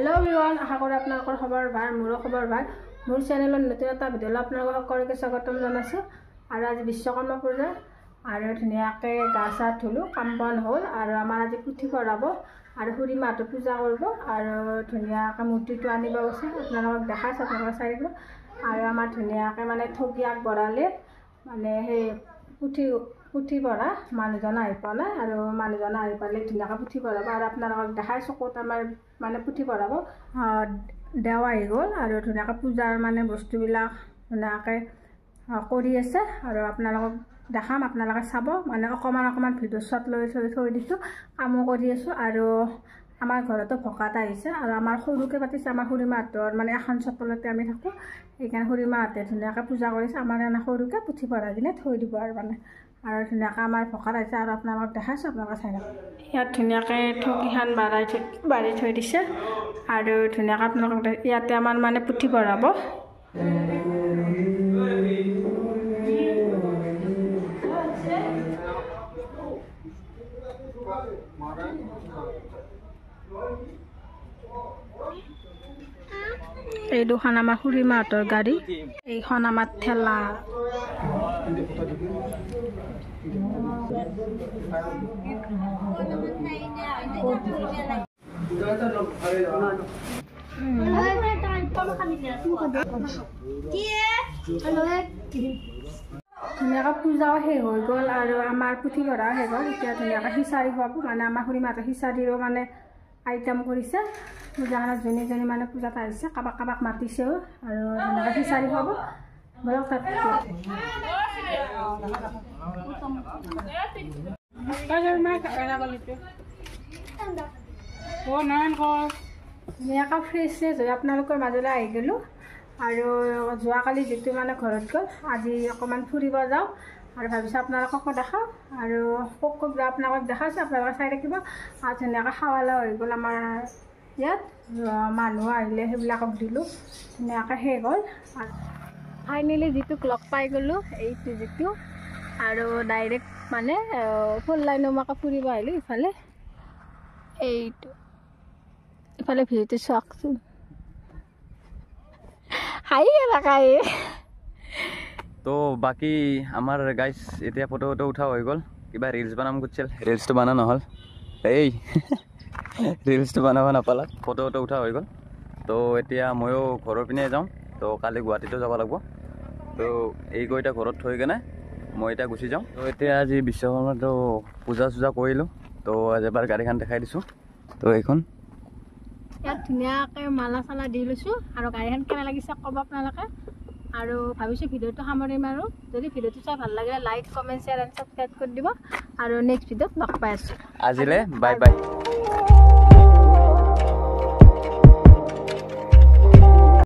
hello everyone आशा करो आपनालोকৰ খবৰ ভাল মোৰো খবৰ ভাল মোৰ চেনেলৰ নতুন এটা ভিডিঅ' আপোনালোকক সকলোকে স্বাগতম জনাইছো আৰু আজি বিশ্বকৰ্মা পূজা আৰু ধুনীয়াকৈ গা চা ধুলো কাম বন হ'ল আৰু আমাৰ আজি পুথি পঢ়াব আৰু খুৰী মাটো পূজা কৰিব আৰু ধুনীয়াকৈ মূৰ্তিটো আনিব গৈছে আপোনালোকক দেখাইছো আপোনালোকে চাই দিব আৰু আমাৰ ধুনীয়াকৈ মানে ঠগি আগবঢ়ালে মানে সেই পুথি পঢ়া মানুহজন আহি পোৱা নাই আৰু মানুহজন আহি পালে ধুনীয়াকৈ পুথি পঢ়াব আৰু আপোনালোকক দেখাইছোঁ ক'ত আমাৰ মানে পুথি পঢ়াব দেও আহি গ'ল আৰু ধুনীয়াকৈ পূজাৰ মানে বস্তুবিলাক ধুনীয়াকৈ কৰি আছে আৰু আপোনালোকক দেখাম আপোনালোকে চাব মানে অকণমান ভিডিঅ' শ্বট লৈ থৈ দিছোঁ কামো কৰি আছোঁ আৰু আমাৰ ঘৰতো ভকত আহিছে আৰু আমাৰ সৰুকৈ পাতিছে আমাৰ খুৰী মাহঁতৰ মানে এখন চটলতে আমি থাকোঁ সেইকাৰণে খুৰী মাহঁতে ধুনীয়াকৈ পূজা কৰিছে আমাৰ এনে সৰুকৈ পুথি পঢ়াই কিনে থৈ দিব আৰু মানে আৰু ধুনীয়াকৈ আমাৰ ভকত আহিছে আৰু আপোনালোকক দেখাইছোঁ আপোনালোকে চাই লওক ইয়াত ধুনীয়াকৈ ঠগিখন বাঢ়ি থৈ দিছে আৰু ধুনীয়াকৈ আপোনালোকক ইয়াতে আমাৰ মানে পুথি পঢ়াব এই দুখন আমাৰ খুৰী মাহঁতৰ গাড়ী এইখন আমাৰ ঠেলা ধুনীয়াকৈ পূজাও শেষ হৈ গ'ল আৰু আমাৰ পুথি পঢ়াও শেষ হ'ল এতিয়া ধুনীয়াকৈ খিচাৰি খুৱাব মানে আমাৰ খুৰী মাহঁতৰ খিচাৰিৰো মানে আইটেম কৰিছে পূজাখনত যোনে মানে পূজাত আহিছে কাবাক মাতিছেও আৰু ধুনীয়াকৈ খিচাৰি খুৱাব বলক তাত ধুনীয়াকৈ ফ্ৰেছ হৈ আপোনালোকৰ মাজলৈ আহি গ'লোঁ আৰু যোৱাকালি যিটো মানে ঘৰত গ'ল আজি অকণমান ফুৰিব যাওঁ আৰু ভাবিছোঁ আপোনালোককো দেখাওঁ আৰু ক'ত আপোনালোকক দেখাইছোঁ আপোনালোকে চাই থাকিব আৰু ধুনীয়াকৈ খাৱালা হৈ গ'ল আমাৰ ইয়াত মানুহ আহিলে সেইবিলাকক দিলোঁ ধুনীয়াকৈ শেষ হ'ল ফাইনেলি যিটোক লগ পাই গ'লোঁ এইটো যিটো আৰু ডাইৰেক্ট মানে ফুল লাইন নোমাকৈ ফুৰিব আহিলোঁ ইফালে এইটো ইফালে ভিডিঅ'টো চাওকচোন তো বাকি আমাৰ গাইস এতিয়া ফটো উঠা হৈ গ'ল কিবা ৰিলছ বনাম খুজিছিল ৰিলছটো বনা নহ'ল এই ৰিলছটো বনাব নাপালা ফটো উঠা হৈ গ'ল তো এতিয়া ময়ো ঘৰৰ পিনে যাওঁ তো কালি গুৱাহাটীতো যাব লাগিব তো এই গৈ ঘৰত থৈ কেনে মই এতিয়া গুচি যাওঁ তো এতিয়া আজি বিশ্বকৰ্মাটো পূজা চূজা কৰিলোঁ তো আজি এবাৰ গাড়ীখন দেখাই দিছোঁ তো এইখন ইয়াত ধুনীয়াকৈ মালা চালা দি লৈছোঁ আৰু গাড়ীখন কেনে লাগিছে ক'ব আপোনালোকে আৰু ভাবিছোঁ ভিডিঅ'টো সামৰিম আৰু যদি ভিডিঅ'টো চাই ভাল লাগে like comment share and subscribe কৰি দিব আৰু নেক্সট ভিডিঅ'ত লগ পাই আছোঁ আজিলৈ বাই বাই